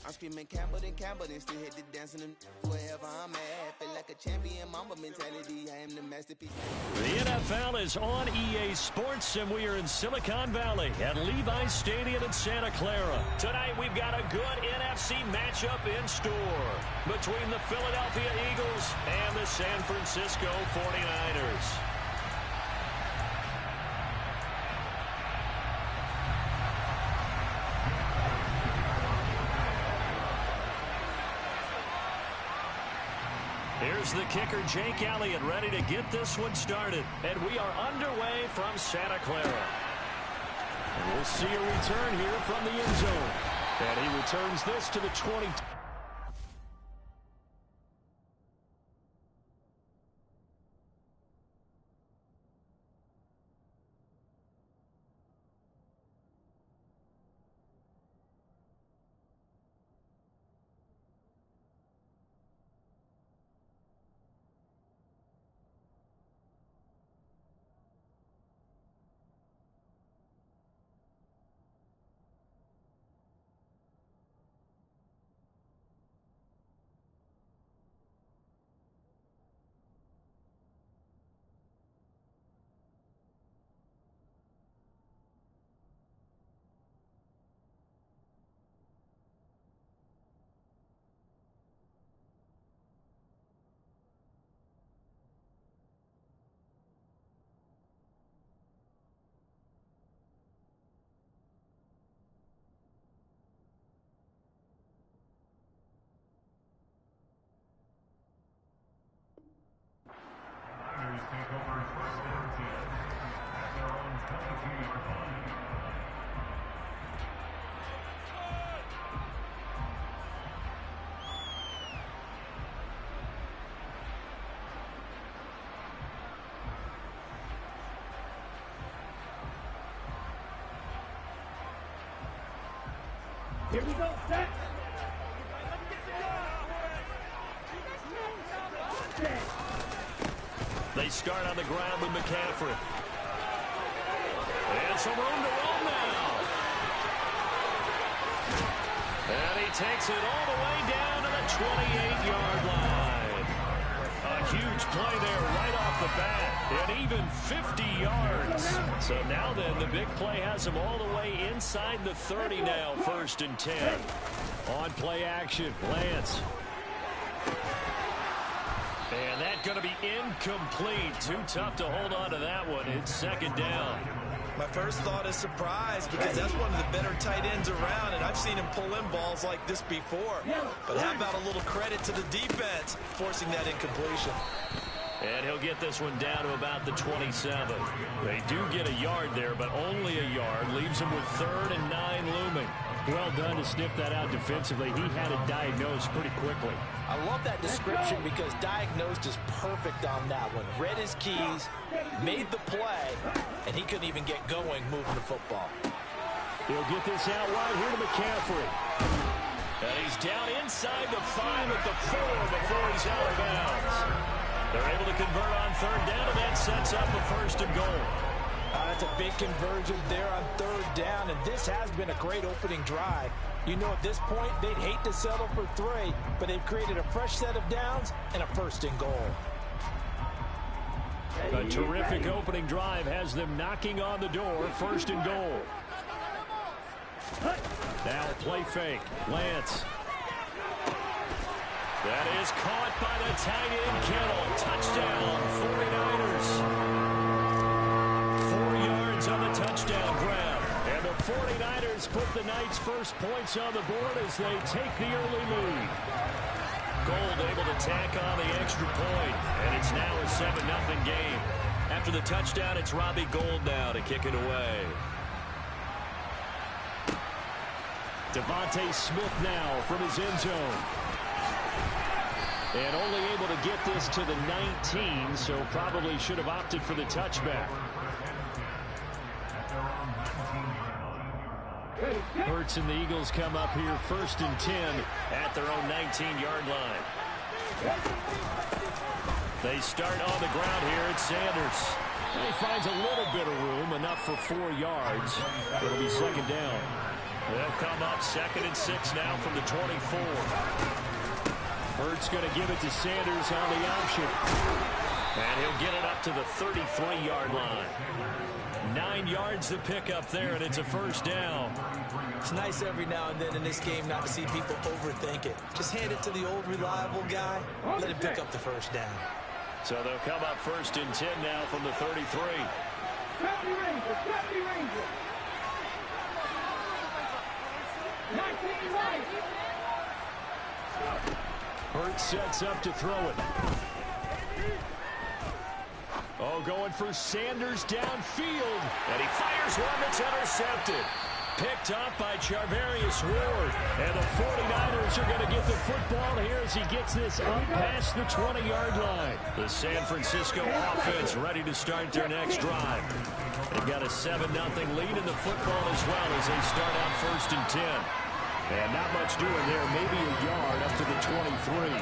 I'm screaming Campbell, then still hit the dancing and wherever I'm at. Feel like a champion, mamba mentality. I am the masterpiece. The NFL is on EA Sports, and we are in Silicon Valley at Levi's Stadium in Santa Clara. Tonight, we've got a good NFC matchup in store between the Philadelphia Eagles and the San Francisco 49ers. Here's the kicker, Jake Elliott, ready to get this one started. And we are underway from Santa Clara. And we'll see a return here from the end zone. And he returns this to the 20. Take over first and 10 at their own 22-yard line. Here we go, set. They start on the ground with McCaffrey. And some room to roll now. And he takes it all the way down to the 28-yard line. A huge play there right off the bat. And even 50 yards. So now then, the big play has him all the way inside the 30 now, 1st and 10. On play action, Lance. And that's going to be incomplete. Too tough to hold on to that one. It's 2nd down. My first thought is surprise because that's one of the better tight ends around, and I've seen him pull in balls like this before. But how about a little credit to the defense forcing that incompletion? And he'll get this one down to about the 27. They do get a yard there, but only a yard. Leaves him with 3rd and 9 looming. Well done to sniff that out defensively. He had it diagnosed pretty quickly. I love that description because diagnosed is perfect on that one. Read his keys, made the play, and he couldn't even get going moving the football. He'll get this out wide here to McCaffrey. And he's down inside the 5 at the 4 before he's out of bounds. They're able to convert on 3rd down, and that sets up a 1st and goal. That's a big conversion there on 3rd down, and this has been a great opening drive. You know, at this point, they'd hate to settle for 3, but they've created a fresh set of downs and a 1st and goal. A terrific opening drive has them knocking on the door, 1st and goal. Now play fake, Lance. That is caught by the tight end, Kittle. Touchdown, 49ers. 4 yards on the touchdown grab. And the 49ers put the Knights' first points on the board as they take the early lead. Gold able to tack on the extra point, and it's now a 7-0 game. After the touchdown, it's Robbie Gould now to kick it away. Devontae Smith now from his end zone. And only able to get this to the 19, so probably should have opted for the touchback. Hurts and the Eagles come up here 1st and 10 at their own 19-yard line. They start on the ground here at Sanders. He finds a little bit of room, enough for 4 yards. It'll be 2nd down. They'll come up 2nd and 6 now from the 24. Hurts going to give it to Sanders on the option. And he'll get it up to the 33-yard line. 9 yards to pick up there, and it's a first down. It's nice every now and then in this game not to see people overthink it. Just hand it to the old reliable guy. Let him pick up the first down. So they'll come up 1st and 10 now from the 33. Hurts sets up to throw it. Oh, going for Sanders downfield. And he fires one that's intercepted. Picked up by Charvarius Ward. And the 49ers are going to get the football here as he gets this up past the 20-yard line. The San Francisco offense ready to start their next drive. They've got a 7-0 lead in the football as well as they start out 1st and 10. And not much doing there, maybe a yard up to the 23.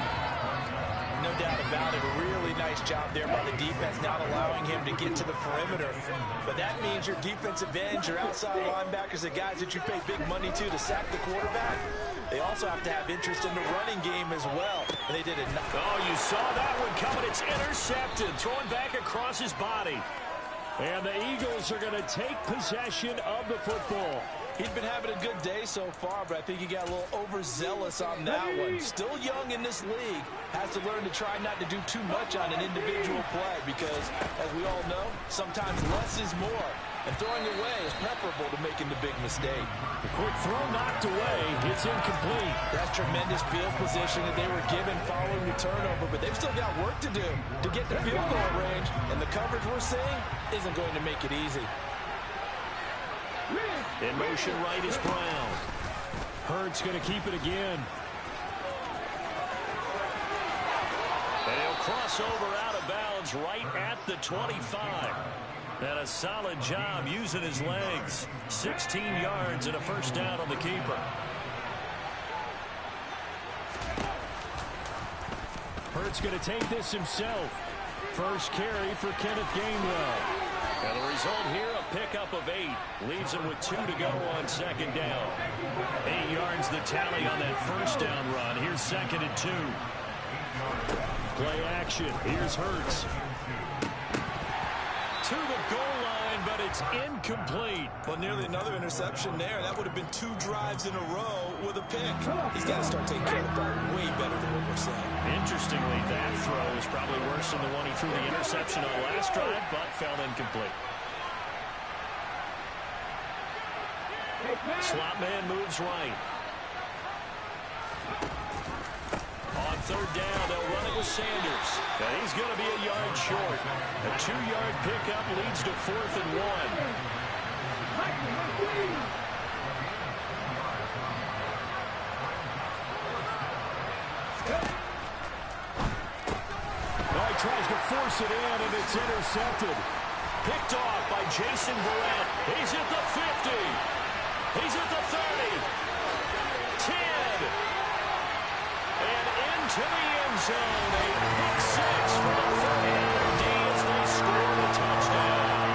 No doubt about it. A really nice job there by the defense, not allowing him to get to the perimeter. But that means your defensive ends, your outside linebackers, the guys that you pay big money to sack the quarterback, they also have to have interest in the running game as well. And they did it. Oh, you saw that one coming. It's intercepted. Throwing back across his body. And the Eagles are going to take possession of the football. He's been having a good day so far, but I think he got a little overzealous on that one. Still young in this league. Has to learn to try not to do too much on an individual play because, as we all know, sometimes less is more. And throwing away is preferable to making the big mistake. The quick throw knocked away. It's incomplete. That's tremendous field position that they were given following the turnover, but they've still got work to do to get the field goal range. And the coverage we're seeing isn't going to make it easy. In motion right is Brown. Hurts going to keep it again. And he'll cross over out of bounds right at the 25. And a solid job using his legs. 16 yards and a first down on the keeper. Hurts going to take this himself. First carry for Kenneth Gainwell. And the result here, a pickup of 8. Leaves him with 2 to go on 2nd down. 8 yards the tally on that first down run. Here's 2nd and 2. Play action. Here's Hurts. To the goal line, but it's incomplete. Well, nearly another interception there. That would have been 2 drives in a row with a pick. He's got to start taking care of the ball way better than what we're saying. Interestingly, that throw is probably worse than the one he threw the interception on last drive, but fell incomplete. Slot man moves right. On 3rd down, they'll run it with Sanders. And he's going to be a yard short. A 2-yard pickup leads to 4th and 1. Oh, he tries to force it in, and it's intercepted. Picked off by Jason Verrett. He's at the 50. He's at the 30. 10. And into the end zone. A pick 6 for the 39er D as they score the touchdown.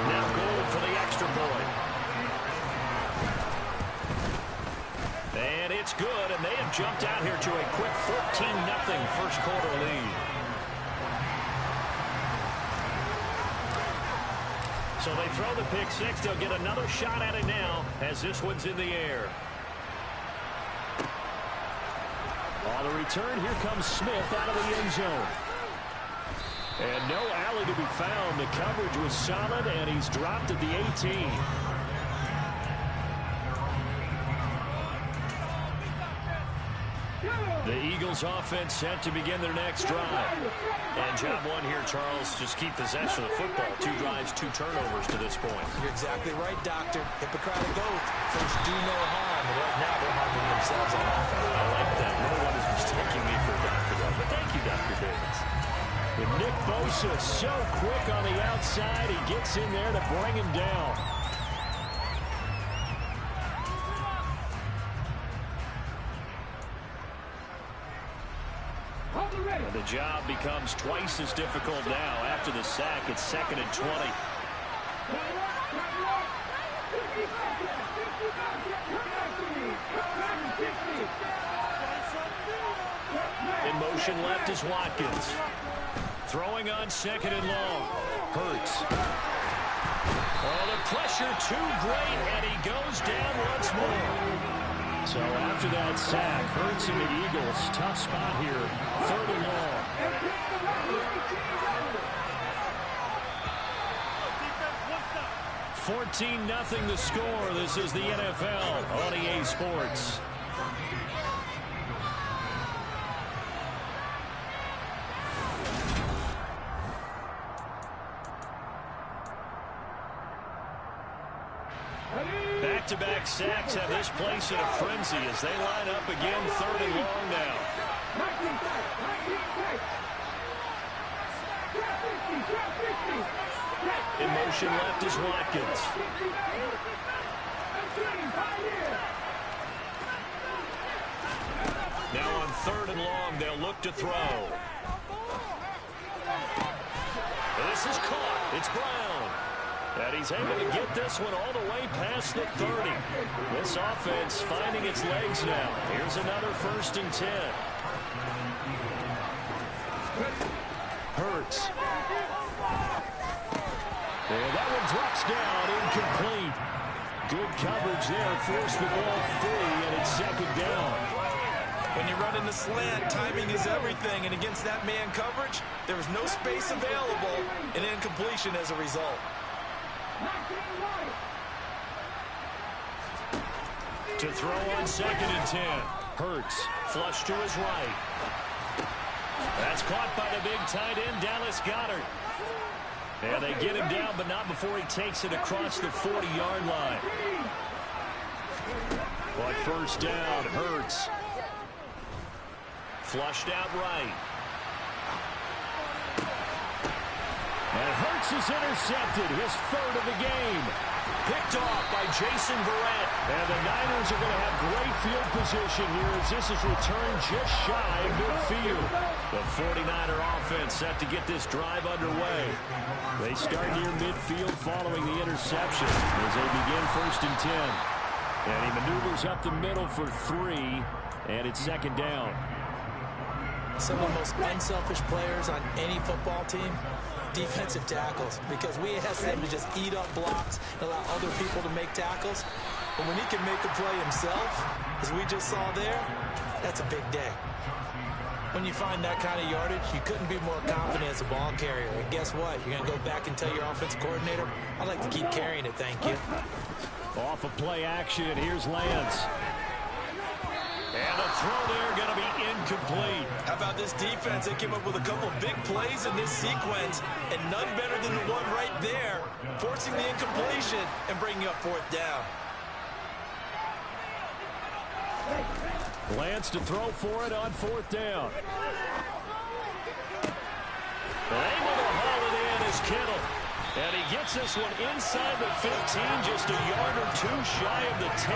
Now goal for the extra point. And it's good, and they have jumped out here to a quick 14-0 first quarter lead. So they throw the pick 6. They'll get another shot at it now as this one's in the air. On the return, here comes Smith out of the end zone. And no alley to be found. The coverage was solid, and he's dropped at the 18. The Eagles offense set to begin their next drive. And job one here, Charles, just keep possession of the football. 2 drives, 2 turnovers to this point. You're exactly right, Doctor. Hippocratic oath. First, do no harm. And right now, they're harming themselves on offense. I like that. No one is mistaking me for a doctor, but thank you, Dr. Davis. With Nick Bosa so quick on the outside, he gets in there to bring him down. And the job becomes twice as difficult now. After the sack, it's 2nd and 20. In motion left is Watkins. Throwing on second and long. Hurts. Oh, the pressure too great, and he goes down once more. So after that sack, Hurts and the Eagles, tough spot here, 3rd and long. 14-0 the score. This is the NFL on EA Sports. Back-to-back sacks have this place in a frenzy as they line up again, 3rd and long now. In motion left is Watkins. Now on 3rd and long, they'll look to throw. This is caught. It's Brown. And he's able to get this one all the way past the 30. This offense finding its legs now. Here's another 1st and 10. Hurts. And that one drops down, incomplete. Good coverage there, forced the ball free, and it's 2nd down. When you run in the slant, timing is everything, and against that man coverage, there was no space available, and incompletion as a result. To throw on 2nd and 10. Hurts, flush to his right. That's caught by the big tight end, Dallas Goedert. And they get him down, but not before he takes it across the 40-yard line. But 1st down, Hurts. Flushed out right. And Hurts is intercepted, his 3rd of the game. Picked off by Jason Verrett. And the Niners are going to have great field position here as this is returned just shy of midfield. The 49er offense set to get this drive underway. They start near midfield following the interception as they begin 1st and 10. And he maneuvers up the middle for 3, and it's 2nd down. Some of the most unselfish players on any football team, defensive tackles, because we ask them to just eat up blocks and allow other people to make tackles. But when he can make a play himself, as we just saw there, that's a big day. When you find that kind of yardage, you couldn't be more confident as a ball carrier. And guess what? You're going to go back and tell your offensive coordinator, I'd like to keep carrying it, thank you. Off of play action, here's Lance. And the throw there going to be incomplete. How about this defense? They came up with a couple big plays in this sequence, and none better than the one right there, forcing the incompletion and bringing up 4th down. Lance to throw for it on 4th down. Able to haul it in is Kittle. And he gets this one inside the 15, just a yard or 2 shy of the 10.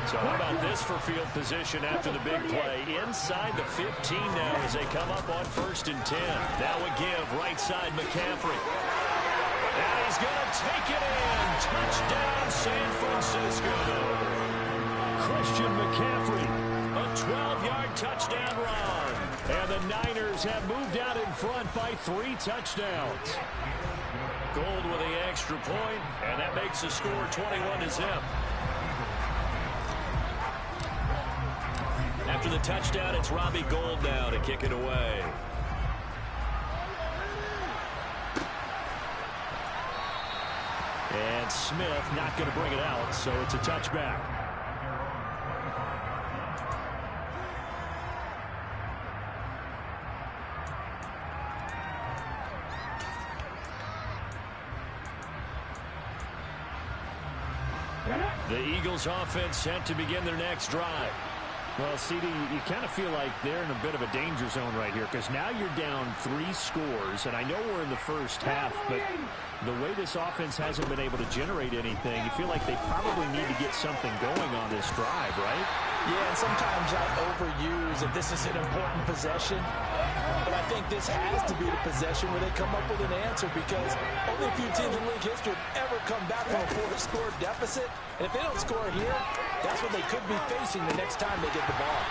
So how about this for field position after the big play? Inside the 15 now as they come up on 1st and 10. Now a give, right side McCaffrey. And he's going to take it in. Touchdown, San Francisco. Christian McCaffrey, a 12-yard touchdown run. And the Niners have moved out in front by 3 touchdowns. Gold with the extra point, and that makes the score 21-0. After the touchdown, it's Robbie Gould now to kick it away. And Smith not going to bring it out, so it's a touchback. The Eagles offense set to begin their next drive. Well, CD, you kind of feel like they're in a bit of a danger zone right here because now you're down 3 scores, and I know we're in the first half, but the way this offense hasn't been able to generate anything, you feel like they probably need to get something going on this drive, right? Yeah, and sometimes I overuse that this is an important possession, but I think this has to be the possession where they come up with an answer because only a few teams in league history have ever come back from a 4-score deficit, and if they don't score here, that's what they could be facing the next time they get the ball.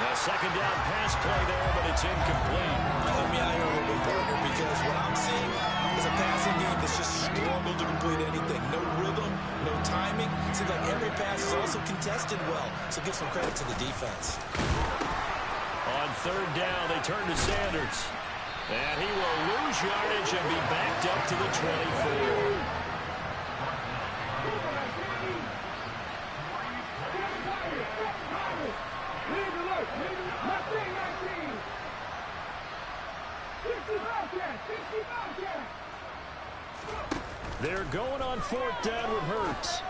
A second down pass play there, but it's incomplete. Let me out here a little bit, partner, because what I'm seeing is a passing game that's just struggled to complete anything. No rhythm, no timing. Seems like every pass is also contested well, so give some credit to the defense. On third down, they turn to Sanders. And he will lose yardage and be backed up to the 24. They're going on fourth down with Hurts.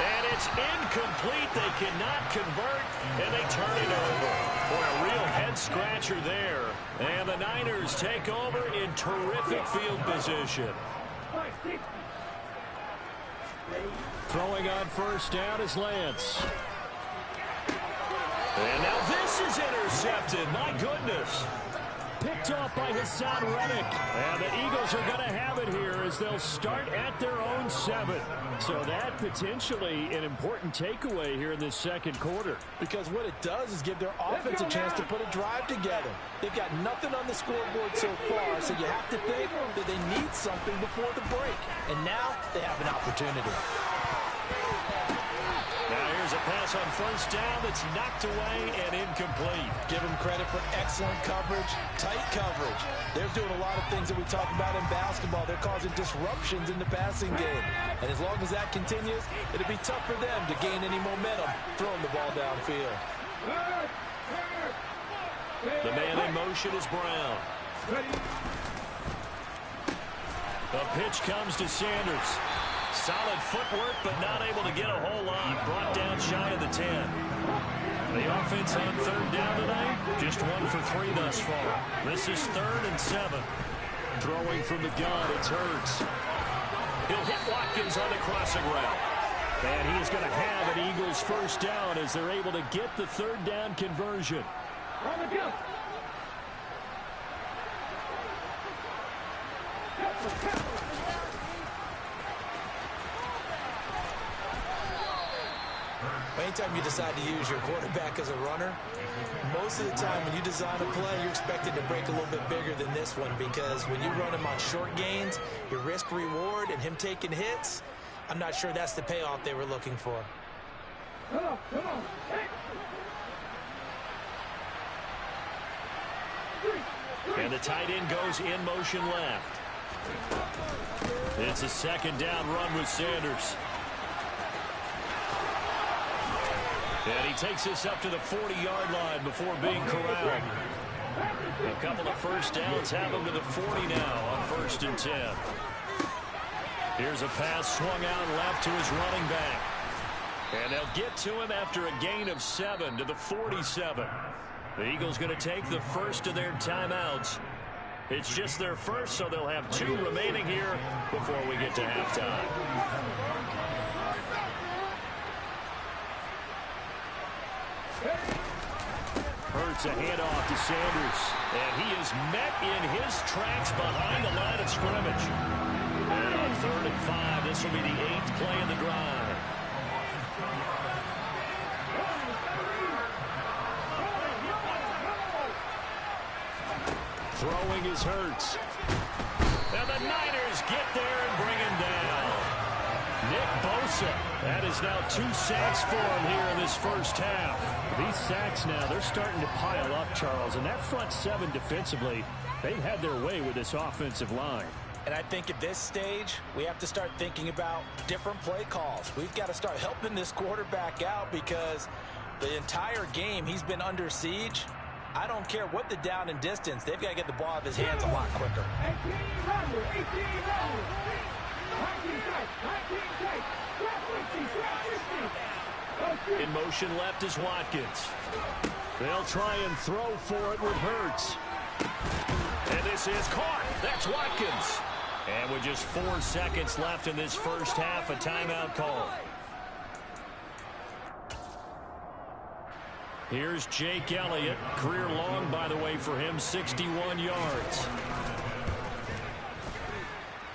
And it's incomplete. They cannot convert, and they turn it over. Boy, a real head-scratcher there. And the Niners take over in terrific field position. Throwing on first down is Lance. And now this is intercepted. My goodness. Picked off by Hassan Reddick. And the Eagles are going to have it here as they'll start at their own 7. So that potentially an important takeaway here in this second quarter. Because what it does is give their offense a chance to put a drive together. They've got nothing on the scoreboard so far, so you have to think that they need something before the break. And now they have an opportunity. Now here's a pass on first down that's knocked away and incomplete. Give them credit for excellent coverage, tight coverage. They're doing a lot of things that we talk about in basketball. They're causing disruptions in the passing game. And as long as that continues, it'll be tough for them to gain any momentum throwing the ball downfield. The man in motion is Brown. The pitch comes to Sanders. Solid footwork, but not able to get a whole lot. Brought down shy of the 10. The offense on third down tonight, just 1 for 3 thus far. This is 3rd and 7. Throwing from the gun, it's Hurts. He'll hit Watkins on the crossing route. And he is going to have an Eagles first down as they're able to get the third down conversion. Anytime you decide to use your quarterback as a runner, most of the time when you design a play, you're expected to break a little bit bigger than this one because when you run him on short gains, your risk-reward and him taking hits, I'm not sure that's the payoff they were looking for. Come on. And the tight end goes in motion left. It's a second down run with Sanders. And he takes this up to the 40-yard line before being corralled. A couple of first downs have him to the 40 now on 1st and 10. Here's a pass swung out left to his running back. And they'll get to him after a gain of 7 to the 47. The Eagles going to take the first of their timeouts. It's just their first, so they'll have 2 remaining here before we get to halftime. Hurts a handoff to Sanders, and he is met in his tracks behind the line of scrimmage. And on 3rd and 5, this will be the 8th play in the drive. Throwing is Hurts. And the Niners get there and bring him down. Nick Bosa. That is now 2 sacks for him here in this first half. These sacks now, they're starting to pile up, Charles. And that front 7 defensively, they've had their way with this offensive line. And I think at this stage, we have to start thinking about different play calls. We've got to start helping this quarterback out because the entire game he's been under siege. I don't care what the down and distance. They've got to get the ball out of his hands a lot quicker. 18 runners. 19 tight. 19 tight. Grab 50. Grab 50. In motion left is Watkins. They'll try and throw for it with Hurts. And this is caught. That's Watkins. And with just 4 seconds left in this first half, a timeout call. Here's Jake Elliott. Career long, by the way, for him, 61 yards.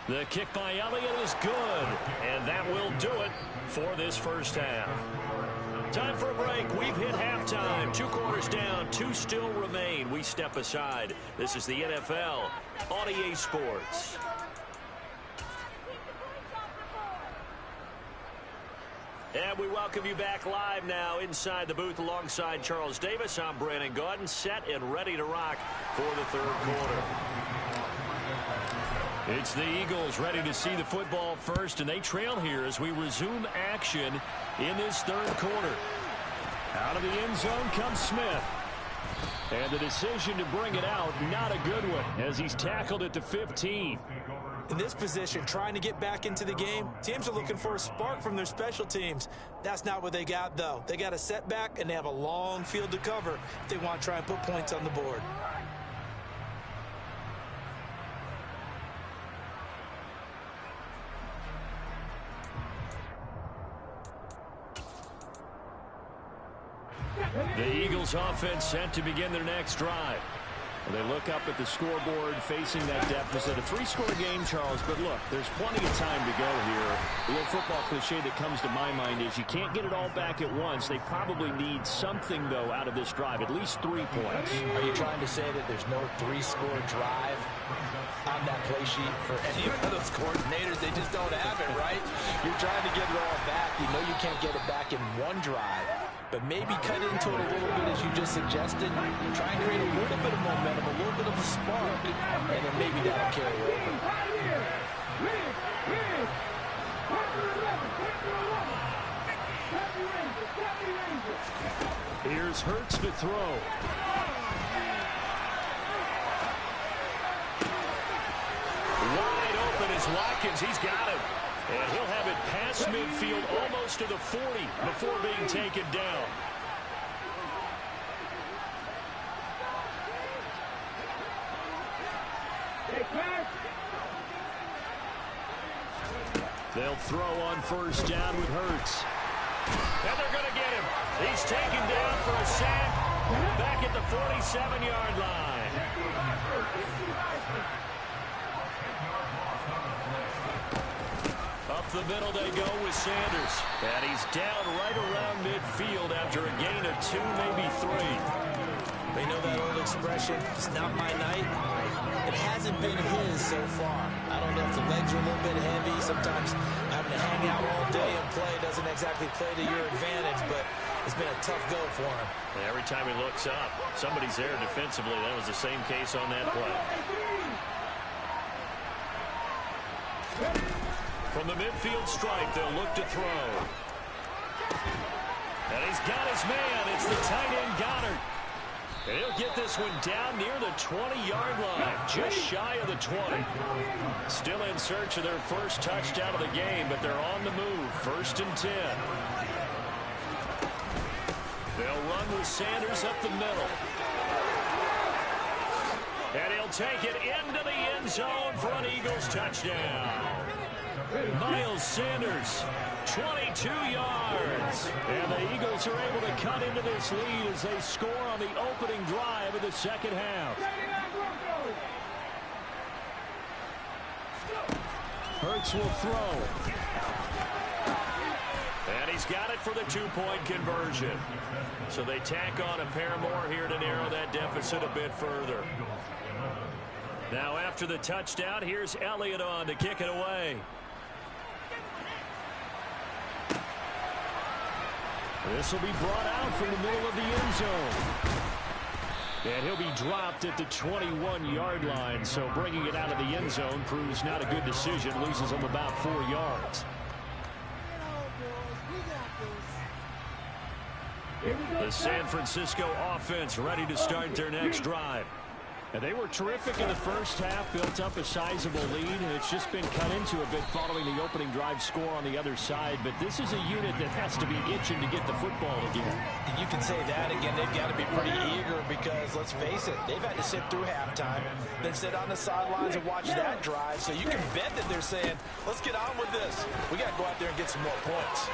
The kick by Elliott is good, and that will do it for this first half. Time for a break. We've hit halftime. 2 quarters down, 2 still remain. We step aside. This is the NFL on EA Sports. And we welcome you back live now inside the booth alongside Charles Davis. I'm Brandon Gaudin, set and ready to rock for the third quarter. It's the Eagles ready to see the football first, and they trail here as we resume action in this third quarter. Out of the end zone comes Smith. And the decision to bring it out, not a good one, as he's tackled at the 15. In this position, trying to get back into the game, teams are looking for a spark from their special teams. That's not what they got, though. They got a setback, and they have a long field to cover if they want to try and put points on the board. The Eagles offense set to begin their next drive. They look up at the scoreboard facing that deficit. A 3-score game, Charles, but look, there's plenty of time to go here. The old football cliche that comes to my mind is you can't get it all back at once. They probably need something, though, out of this drive, at least 3 points. Are you trying to say that there's no 3-score drive on that play sheet for any of those coordinators? They just don't have it, right? You're trying to get it all back. You know you can't get it back in one drive. But maybe cut into it a little bit, as you just suggested. Try and create a little bit of momentum, a little bit of a spark, and then maybe that'll carry over. Here's Hurts to throw. Wide open is Watkins. He's got it. And he'll have it past midfield almost to the 40 before being taken down. They'll throw on first down with Hurts. And they're going to get him. He's taken down for a sack back at the 47-yard line. Up the middle they go with Sanders. And he's down right around midfield after a gain of 2, maybe 3. They know that old expression, it's not my night. It hasn't been his so far. I don't know if the legs are a little bit heavy. Sometimes having to hang out all day and play doesn't exactly play to your advantage, but it's been a tough go for him. And every time he looks up, somebody's there defensively. That was the same case on that play. From the midfield stripe, they'll look to throw. And he's got his man. It's the tight end Goddard. And he'll get this one down near the 20-yard line, just shy of the 20. Still in search of their first touchdown of the game, but they're on the move. 1st and 10. They'll run with Sanders up the middle. And he'll take it into the end zone for an Eagles touchdown. Miles Sanders, 22 yards. And the Eagles are able to cut into this lead as they score on the opening drive of the second half. Hurts will throw. And he's got it for the 2-point conversion. So they tack on a pair more here to narrow that deficit a bit further. Now after the touchdown, here's Elliott on to kick it away. This will be brought out from the middle of the end zone. And he'll be dropped at the 21-yard line, so bringing it out of the end zone proves not a good decision. Loses him about 4 yards. The San Francisco offense ready to start their next drive. And they were terrific in the first half, built up a sizable lead, and it's just been cut into a bit following the opening drive score on the other side. But this is a unit that has to be itching to get the football again. You can say that again. They've got to be pretty eager because, let's face it, they've had to sit through halftime, then sit on the sidelines and watch that drive. So you can bet that they're saying, let's get on with this. We got to go out there and get some more points.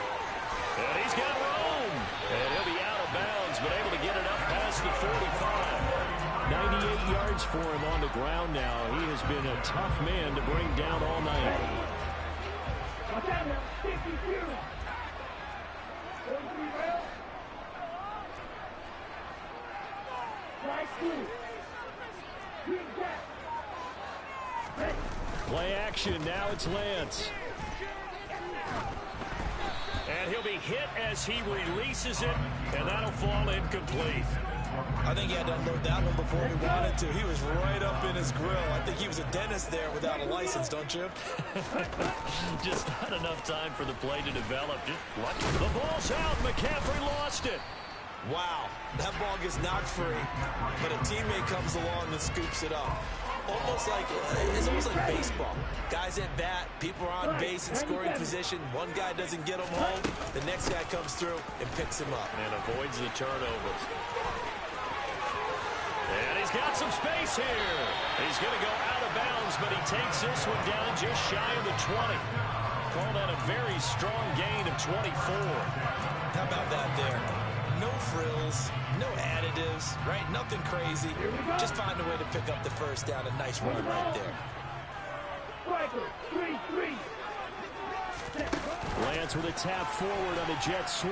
And he's got room. And he'll be out of bounds, but able to get it up past the 45. 98 yards for him on the ground now. He has been a tough man to bring down all night. Play action. Now it's Lance. And he'll be hit as he releases it, and that'll fall incomplete. I think he had to unload that one before he wanted to. He was right up in his grill. I think he was a dentist there without a license, don't you? Just not enough time for the play to develop. Just lucky. The ball's out. McCaffrey lost it. Wow, that ball gets knocked free, but a teammate comes along and scoops it up. It's almost like baseball. Guys at bat, people are on base in scoring position. One guy doesn't get him home. The next guy comes through and picks him up. And avoids the turnovers. And he's got some space here. He's going to go out of bounds, but he takes this one down just shy of the 20. Call that a very strong gain of 24. How about that there? No frills, no additives, right? Nothing crazy. Just find a way to pick up the first down. A nice run right there. Lance with a tap forward on a jet sweep.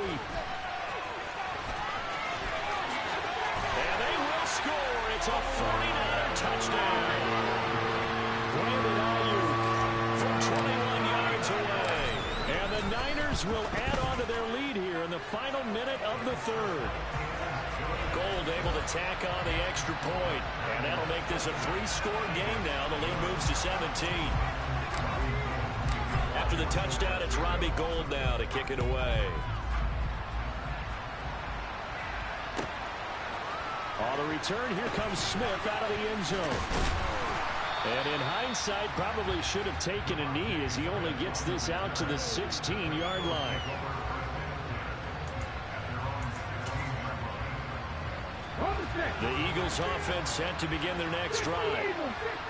And they will score. It's a 49er touchdown. Brandon Ayuk from 21 yards away. And the Niners will add on to their lead here in the final minute of the third. Gold able to tack on the extra point, and that'll make this a 3-score game now. The lead moves to 17. After the touchdown, it's Robbie Gould now to kick it away. On the return, here comes Smith out of the end zone. And in hindsight, probably should have taken a knee as he only gets this out to the 16-yard line. The Eagles offense set to begin their next drive.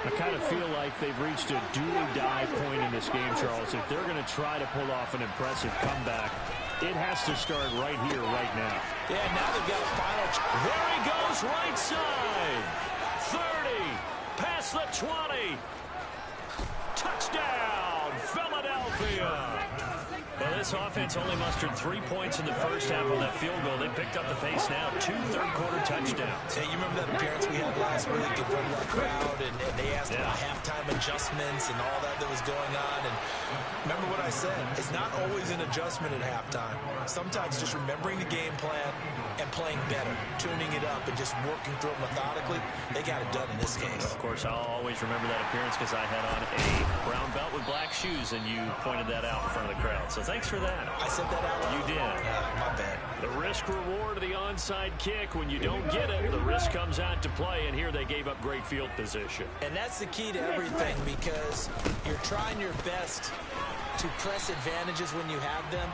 I kind of feel like they've reached a do-or-die point in this game, Charles. If they're going to try to pull off an impressive comeback, it has to start right here, right now. Yeah, now they've got a final. There he goes, right side. 30, past the 20. Touchdown, Philadelphia. Well, this offense only mustered 3 points in the first half on that field goal. They picked up the pace now. 2 third-quarter touchdowns. Hey, you remember that appearance we had last week in front of that crowd, and they asked about halftime adjustments and all that was going on. And remember what I said? It's not always an adjustment at halftime. Sometimes just remembering the game plan and playing better, tuning it up and just working through it methodically. They got it done in this case. Of course, I'll always remember that appearance because I had on a brown belt with black shoes, and you pointed that out in front of the crowd. So thanks for that. I said that out loud. You did. My bad. The risk reward of the onside kick. When you don't get it, the risk comes out to play, and here they gave up great field position. And that's the key to everything, because you're trying your best to press advantages when you have them,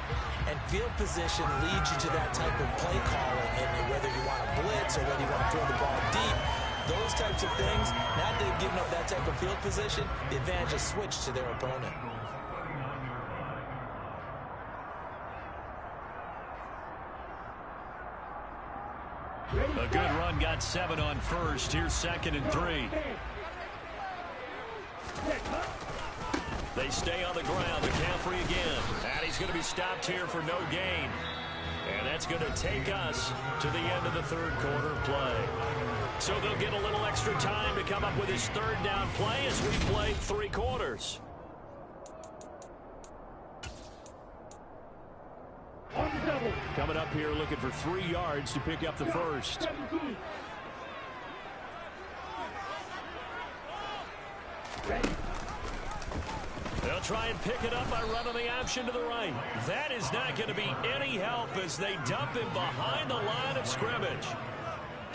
and field position leads you to that type of play calling, and whether you want to blitz or whether you want to throw the ball deep, those types of things. Now that they've given up that type of field position, the advantage is switched to their opponent. A good run, got 7 on first. Here's 2nd and 3. They stay on the ground. McCaffrey again. And he's going to be stopped here for no gain. And that's going to take us to the end of the third quarter play. So they'll get a little extra time to come up with his third down play as we play 3 quarters. Coming up here looking for 3 yards to pick up the first. They'll try and pick it up by running the option to the right. That is not going to be any help as they dump him behind the line of scrimmage.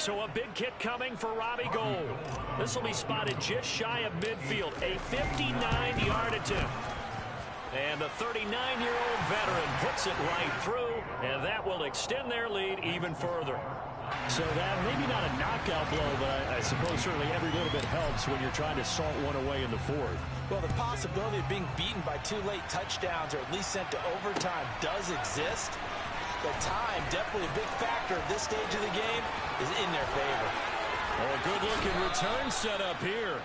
So a big kick coming for Robbie Gould. This will be spotted just shy of midfield. A 59-yard attempt. And the 39-year-old veteran puts it right through, and that will extend their lead even further. So that maybe not a knockout blow, but I suppose certainly every little bit helps when you're trying to salt one away in the fourth. Well, the possibility of being beaten by 2 late touchdowns or at least sent to overtime does exist. But time, definitely a big factor at this stage of the game, is in their favor. Oh, a good-looking return set up here.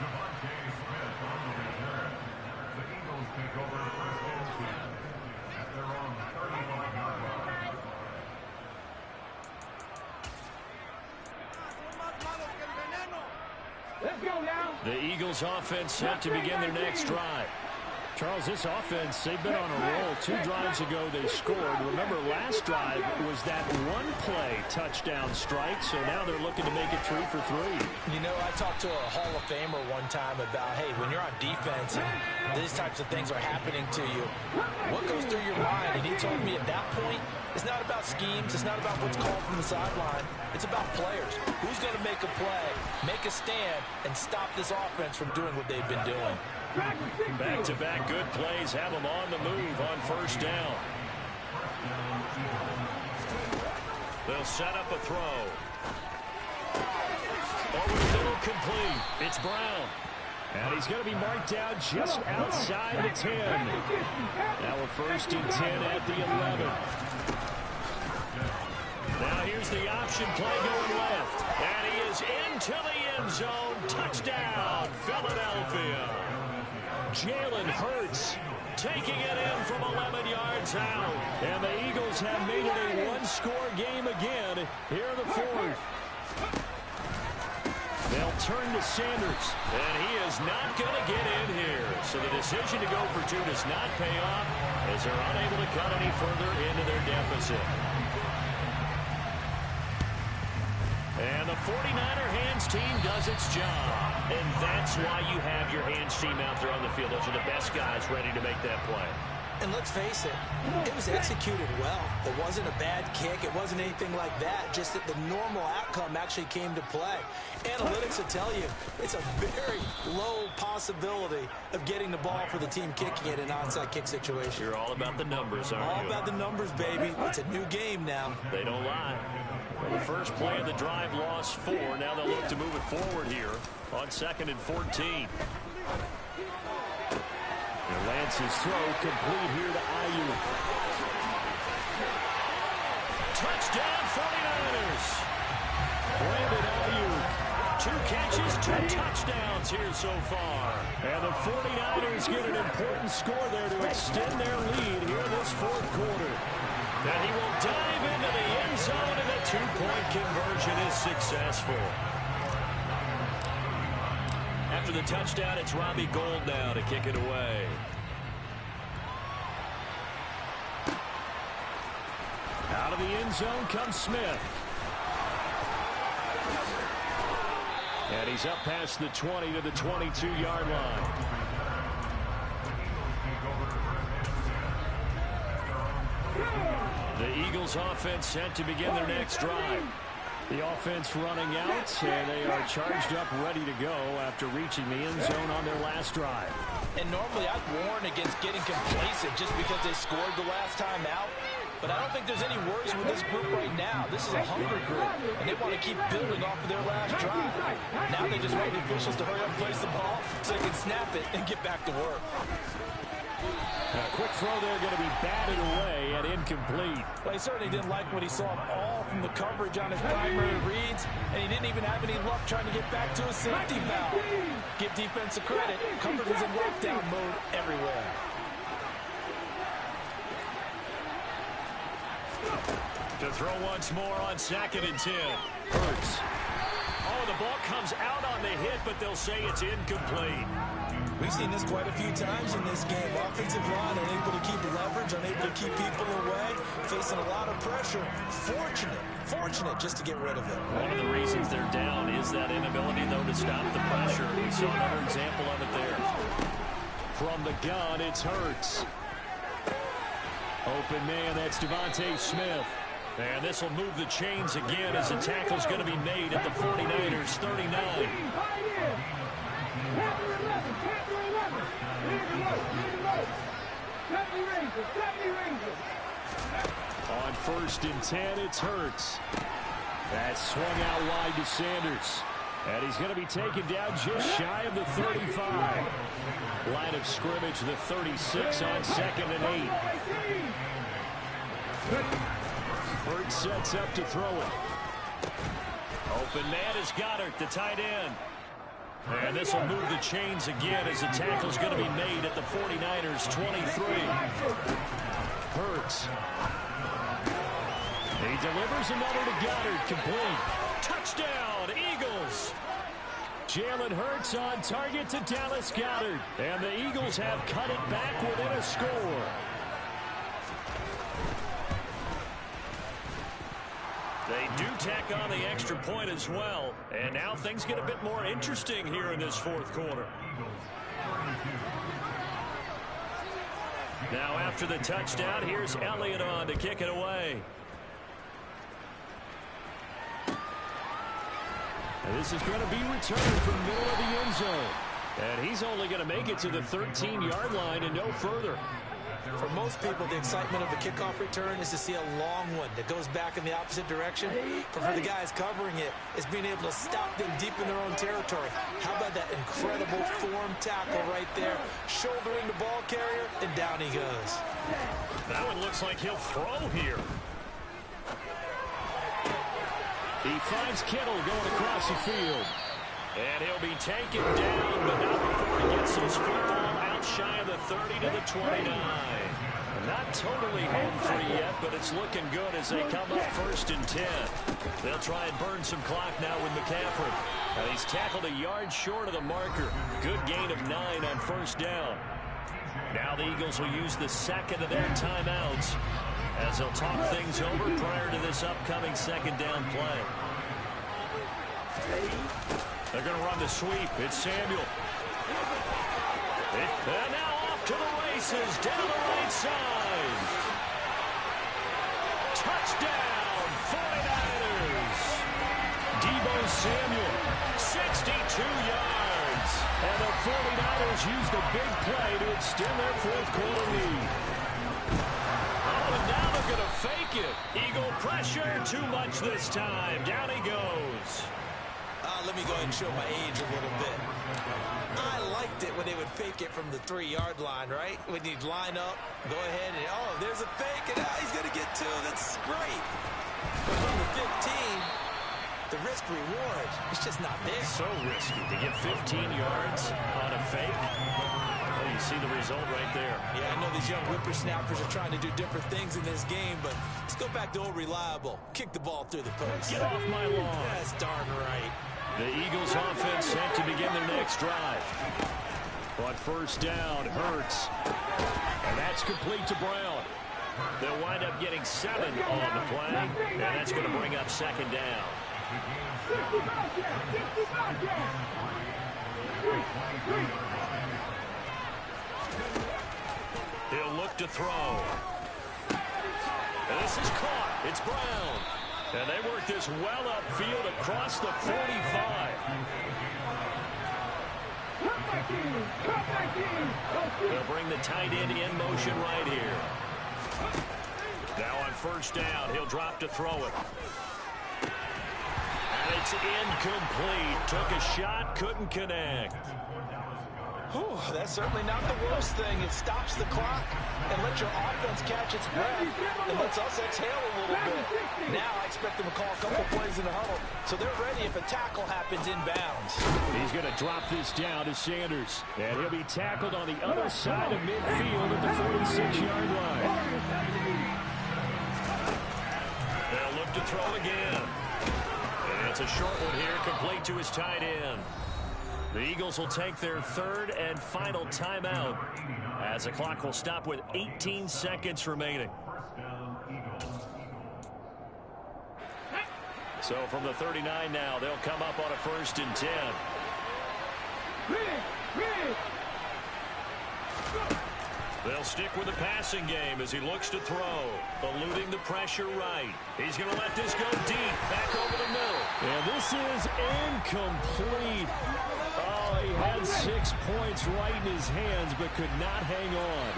Let's go now. The Eagles offense set to begin their next drive. Charles, this offense, they've been on a roll. 2 drives ago they scored. Remember, last drive was that one-play touchdown strike, so now they're looking to make it 3 for 3. You know, I talked to a Hall of Famer one time about, hey, when you're on defense and these types of things are happening to you, what goes through your mind? And he told me at that point, it's not about schemes. It's not about what's called from the sideline. It's about players. Who's going to make a play, make a stand, and stop this offense from doing what they've been doing? Back-to-back good plays have them on the move on first down. They'll set up a throw. Over the middle, complete. It's Brown. And he's going to be marked down just outside the 10. Now a 1st and 10 at the 11. Now here's the option play going left. And he is into the end zone. Touchdown, Philadelphia. Jalen Hurts taking it in from 11 yards out. And the Eagles have made it a 1-score game again here in the 4th. They'll turn to Sanders. And he is not going to get in here. So the decision to go for 2 does not pay off as they're unable to cut any further into their deficit. And the 49er hands team does its job. And that's why you have your hands team out there on the field. Those are the best guys ready to make that play. And let's face it, it was executed well. It wasn't a bad kick. It wasn't anything like that. Just that the normal outcome actually came to play. Analytics will tell you it's a very low possibility of getting the ball for the team kicking it in an onside kick situation. You're all about the numbers, aren't you? All about the numbers, baby. It's a new game now. They don't lie. Well, the first play of the drive lost 4. Now they'll look to move it forward here on 2nd and 14. And Lance's throw complete here to Ayuk. Touchdown 49ers. Brandon Ayuk. 2 catches, 2 touchdowns here so far. And the 49ers get an important score there to extend their lead here in this 4th quarter. And he will dive into the end zone, and the 2-point conversion is successful. After the touchdown, it's Robbie Gould now to kick it away. Out of the end zone comes Smith. And he's up past the 20 to the 22-yard line. The Eagles offense set to begin their next drive. The offense running out, and they are charged up, ready to go after reaching the end zone on their last drive. And normally I'd warn against getting complacent just because they scored the last time out. But I don't think there's any worries with this group right now. This is a hunger group, and they want to keep building off of their last drive. Now they just want the officials to hurry up and place the ball so they can snap it and get back to work. A quick throw there going to be batted away and incomplete. Well, he certainly didn't like what he saw all from the coverage on his primary reads, and he didn't even have any luck trying to get back to his safety valve. Give defense a credit. Coverage was in lockdown mode everywhere. To throw once more on 2nd and 10. Hurts. Oh, the ball comes out on the hit, but they'll say it's incomplete. We've seen this quite a few times in this game. Offensive line unable to keep leverage, unable to keep people away, facing a lot of pressure. Fortunate just to get rid of it. One of the reasons they're down is that inability, though, to stop the pressure. We saw another example of it there. From the gun, it's Hurts. Open man, that's Devontae Smith. And this will move the chains again as the tackle's going to be made at the 49ers 39. On 1st and 10, it's Hurts. That's swung out wide to Sanders. And he's going to be taken down just shy of the 35. Line of scrimmage, the 36 on 2nd and 8. Hurts sets up to throw it. Open man is Goddard, the tight end. And this will move the chains again as the tackle's going to be made at the 49ers 23. Hurts. He delivers another to Goddard, complete. Touchdown, Eagles. Jalen Hurts on target to Dallas Goedert. And the Eagles have cut it back within a score. They do tack on the extra point as well. And now things get a bit more interesting here in this 4th quarter. Now after the touchdown, here's Elliott on to kick it away. And this is going to be returned from middle of the end zone. And he's only going to make it to the 13-yard line and no further. For most people, the excitement of the kickoff return is to see a long one that goes back in the opposite direction. But for the guys covering it, it's being able to stop them deep in their own territory. How about that incredible form tackle right there? Shouldering the ball carrier, and down he goes. That one looks like he'll throw here. He finds Kittle going across the field. And he'll be taken down, but not before he gets his football out shy of the 30 to the 29. Not totally home free yet, but it's looking good as they come up 1st and 10. They'll try and burn some clock now with McCaffrey. And he's tackled a yard short of the marker. Good gain of 9 on 1st down. Now the Eagles will use the 2nd of their timeouts as they'll talk things over prior to this upcoming 2nd down play. They're going to run the sweep. It's Samuel. And now off to the races down the right side. Touchdown, 49ers. Deebo Samuel, 62 yards. And the 49ers use the big play to extend their 4th quarter lead. Oh, and now they're going to fake it. Eagle pressure, too much this time. Down he goes. Let me go ahead and show my age a little bit. I liked it when they would fake it from the 3-yard line, right? When you'd line up, go ahead and, oh, there's a fake, and he's going to get 2. That's great. But from the 15, the risk-reward, it's just not there. So risky to get 15 yards on a fake. Oh, you see the result right there. Yeah, I know these young whippersnappers are trying to do different things in this game, but let's go back to old reliable. Kick the ball through the post. Get off my lawn. That's darn right. The Eagles offense set to begin their next drive. On 1st down, Hurts. And that's complete to Brown. They'll wind up getting 7 on the play, and that's going to bring up 2nd down. He'll look to throw. And this is caught. It's Brown. And they work this well upfield across the 45. They'll bring the tight end in motion right here. Now on 1st down, he'll drop to throw it. And it's incomplete. Took a shot, couldn't connect. Whew, that's certainly not the worst thing. It stops the clock and lets your offense catch its breath and lets us exhale a little bit. Now I expect them to call a couple plays in the huddle, so they're ready if a tackle happens inbounds. He's going to drop this down to Sanders, and he'll be tackled on the other side of midfield at the 46-yard line. They'll look to throw again. And it's a short one here, complete to his tight end. The Eagles will take their 3rd and final timeout as the clock will stop with 18 seconds remaining. So from the 39 now, they'll come up on a 1st and 10. They'll stick with the passing game as he looks to throw. Eluding the pressure right. He's going to let this go deep. Back over the middle. And this is incomplete. Oh, he had 6 points right in his hands but could not hang on.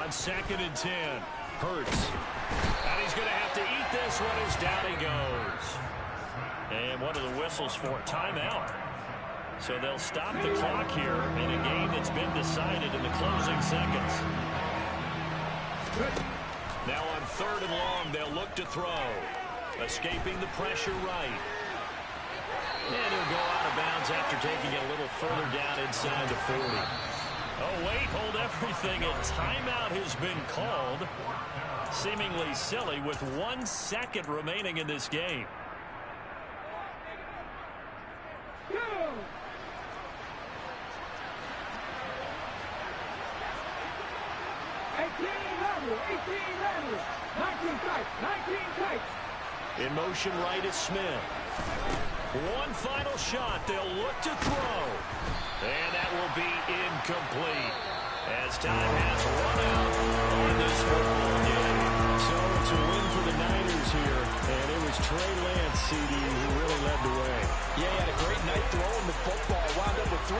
On 2nd and 10. Hurts. And he's going to have to eat this one as down he goes. And one of the whistles for timeout. So they'll stop the clock here in a game that's been decided in the closing seconds. Now on 3rd and long, they'll look to throw. Escaping the pressure right. And he'll go out of bounds after taking it a little further down inside the 40. Oh, wait, hold everything. A timeout has been called. Seemingly silly with 1 second remaining in this game. Go! 18 level, 19 tights. In motion right is Smith. One final shot. They'll look to throw. And that will be incomplete. As time has run out on the